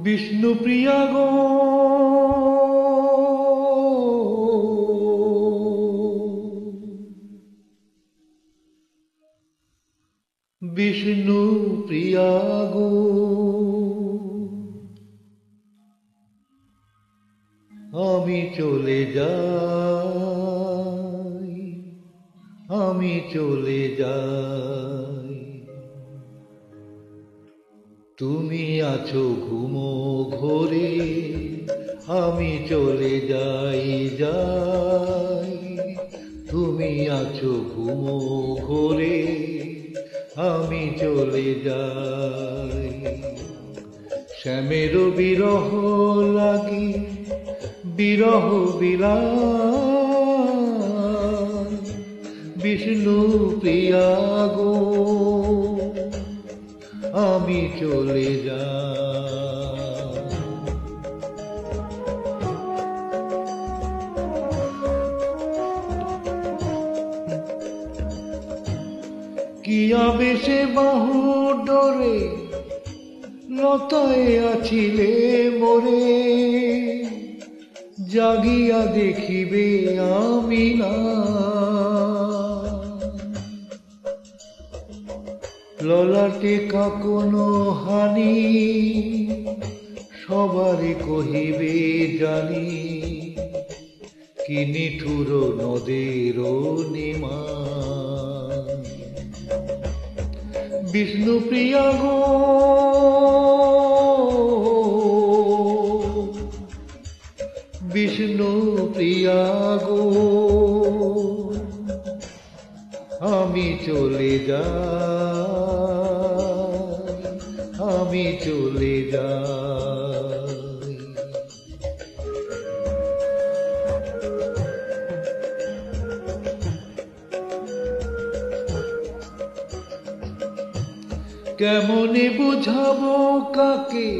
বিষ্ণুপ্রিয়া গো বিষ্ণুপ্রিয়া গো আমি চলে যাই, আমি চলে যাই, তুমি আছো ঘুমো ঘোরে, আমি চলে যাই যাই, তুমি আছো ঘুমো ঘোরে, আমি চলে যাই। শ্যামের বিরহ লাগি বিরহ বিলাস, বিষ্ণুপ্রিয়া গো আমি চলে যাই। কি আবেশে বাহু ডোরে লতায় আছিলে মোরে, জাগিয়া দেখিবে আমি না, ললাটে কাকনো হানি সবারে কহিবে জানি, কি নিঠুর নদের নিমা। বিষ্ণুপ্রিয়া গো বিষ্ণুপ্রিয়া গো আমি চলে যাই, আমি চলে যাই। কেমনে বুঝাবো কাকে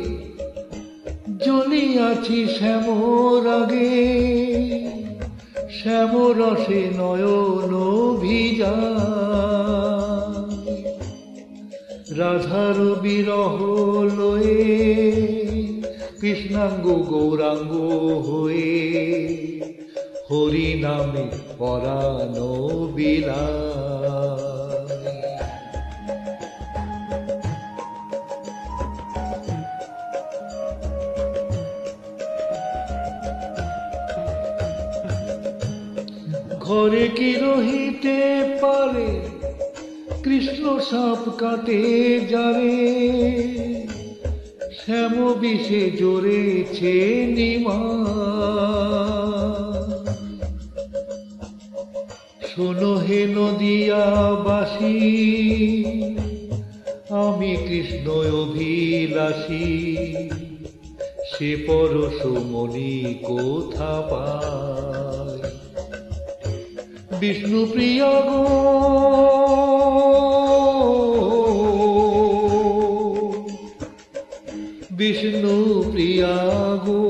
জ্বলিয়াছি শ্যামর আগে, শ্যামরসে নয়ন ভিজা, রাধার বিরহ লয়ে কৃষ্ণাঙ্গ গৌরাঙ্গ হয়ে, হরি নামে পরাণ বিলায়। ঘরে কি রহিতে পারে কৃষ্ণ সাপ কাটে যারে, শ্যাম বিষে জড়েছে নিমা। শোনো হে নদিয়া বাসী, আমি কৃষ্ণ অভিলাষী, সে পরশমণি কোথা পায়। বিষ্ণুপ্রিয়া গো বিষ্ণুপ্রিয়া গো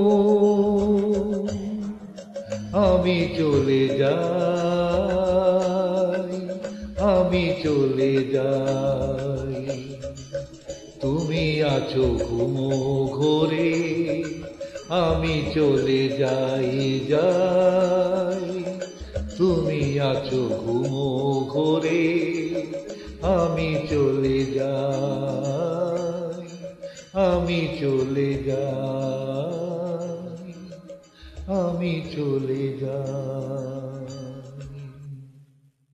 আমি চলে যাই, আমি চলে যাই, তুমি আছো ঘুমো ঘোরে, আমি চলে যাই যাই, তুমি আছো ঘুমো ঘোরে, আমি চলে যাই, আমি চলে যাই, আমি চলে যাই।